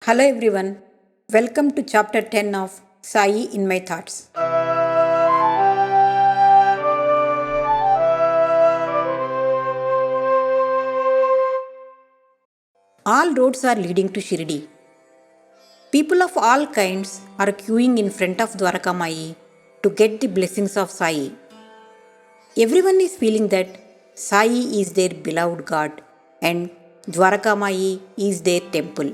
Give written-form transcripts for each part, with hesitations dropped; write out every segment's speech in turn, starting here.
Hello everyone, welcome to chapter 10 of Sai in My Thoughts. All roads are leading to Shirdi. People of all kinds are queuing in front of Dwarakamai to get the blessings of Sai. Everyone is feeling that Sai is their beloved God and Dwarakamai is their temple.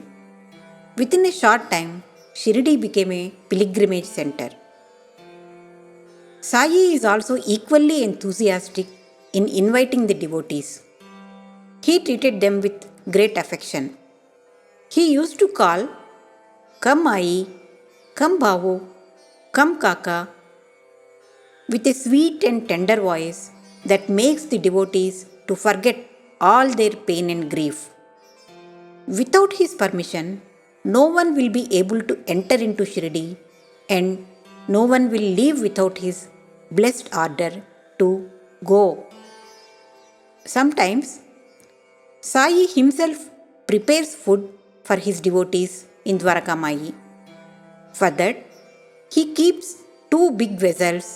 Within a short time, Shirdi became a pilgrimage center. Sai is also equally enthusiastic in inviting the devotees. He treated them with great affection. He used to call, "Come Ai, come Babu, come Kaka," with a sweet and tender voice that makes the devotees to forget all their pain and grief. Without his permission, no one will be able to enter into Shirdi and no one will leave without his blessed order to go. Sometimes Sai himself prepares food for his devotees in Dwarakamai. For that, he keeps two big vessels,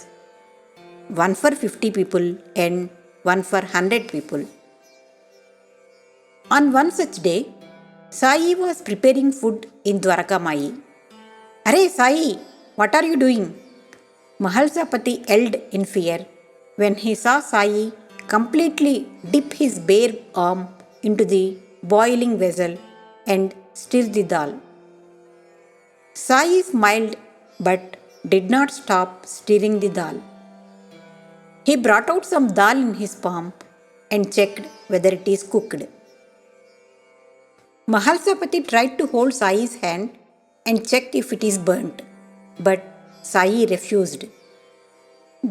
one for 50 people and one for 100 people. On one such day, Sai was preparing food in Dwarakamai. "Arey Sai, what are you doing?" Mahalsapati yelled in fear when he saw Sai completely dip his bare arm into the boiling vessel and stir the dal. Sai smiled but did not stop stirring the dal. He brought out some dal in his palm and checked whether it is cooked. Mahalsapati tried to hold Sai's hand and checked if it is burnt, but Sai refused.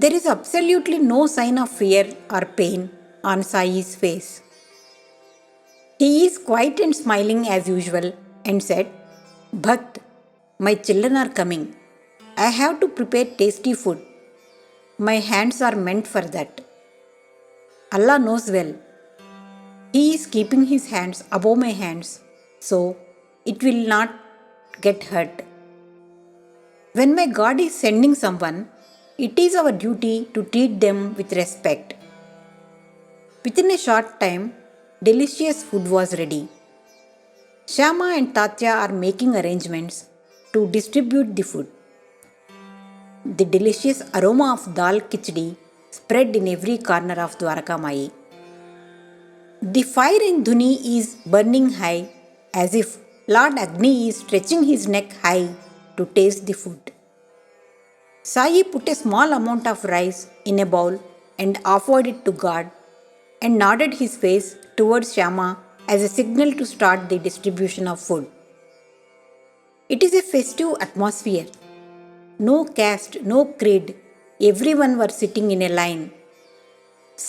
There is absolutely no sign of fear or pain on Sai's face. He is quiet and smiling as usual and said, "Bhakt, my children are coming. I have to prepare tasty food. My hands are meant for that. Allah knows well. He is keeping his hands above my hands, so it will not get hurt. When my God is sending someone, it is our duty to treat them with respect." Within a short time, delicious food was ready. Shama and Tatya are making arrangements to distribute the food. The delicious aroma of dal khichdi spread in every corner of Dwarakamai. The fire in Dhuni is burning high as if Lord Agni is stretching his neck high to taste the food. Sai put a small amount of rice in a bowl and offered it to God and nodded his face towards Shama as a signal to start the distribution of food. It is a festive atmosphere. No caste, no creed, everyone were sitting in a line.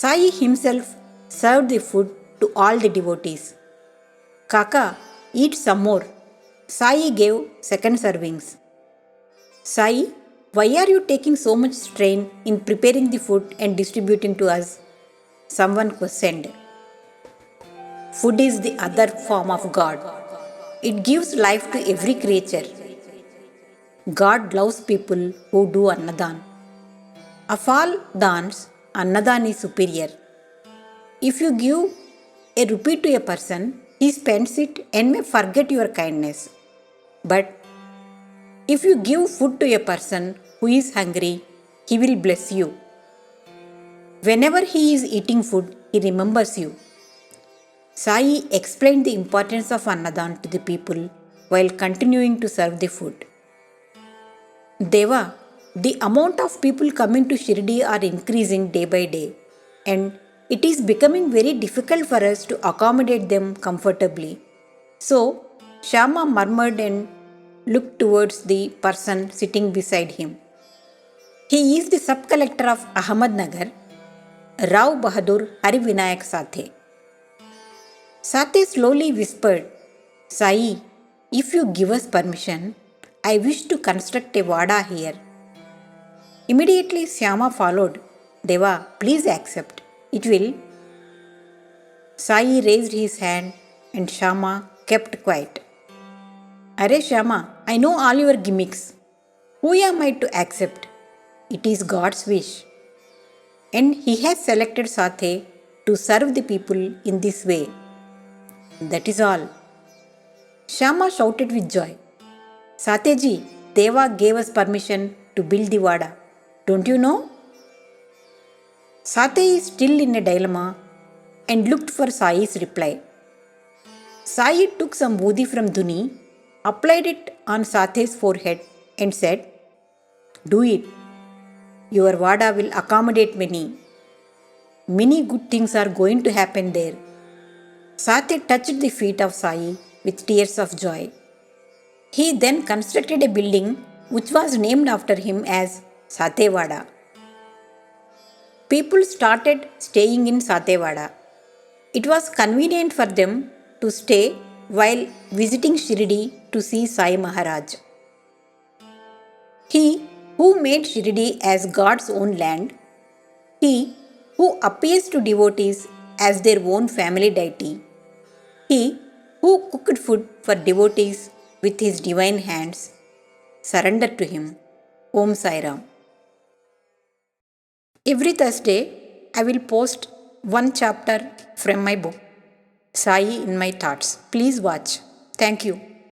Sai himself served the food to all the devotees. "Kaka, eat some more." Sai gave second servings. "Sai, why are you taking so much strain in preparing the food and distributing to us?" Someone questioned. "Food is the other form of God. It gives life to every creature. God loves people who do Annadan. Of all dans, Annadan is superior. If you give a rupee to a person, he spends it and may forget your kindness. But if you give food to a person who is hungry, he will bless you. Whenever he is eating food, he remembers you." Sai explained the importance of Annadan to the people while continuing to serve the food. "Deva, the amount of people coming to Shirdi are increasing day by day, and it is becoming very difficult for us to accommodate them comfortably." So, Shama murmured and looked towards the person sitting beside him. He is the sub-collector of Ahmednagar, Rao Bahadur Harivinayak Sathe. Sathe slowly whispered, "Sai, if you give us permission, I wish to construct a vada here." Immediately Syama followed. "Deva, please accept. It will." Sai raised his hand and Shama kept quiet. Arey Shama, I know all your gimmicks. Who am I to accept? It is God's wish. And He has selected Sathe to serve the people in this way. That is all. Shama shouted with joy. Sateji, Deva gave us permission to build the Vada. Don't you know? Sate is still in a dilemma and looked for Sai's reply. Sai took some woody from Duni, applied it on Sate's forehead, and said, Do it. Your Vada will accommodate many. Many good things are going to happen there. Sate touched the feet of Sai with tears of joy. He then constructed a building which was named after him as Satewada. People started staying in Satewada. It was convenient for them to stay while visiting Shirdi to see Sai Maharaj. He who made Shirdi as God's own land, he who appears to devotees as their own family deity, he who cooked food for devotees with his divine hands, surrendered to him. Om Sai Ram. Every Thursday, I will post one chapter from my book, Sai in My Thoughts. Please watch. Thank you.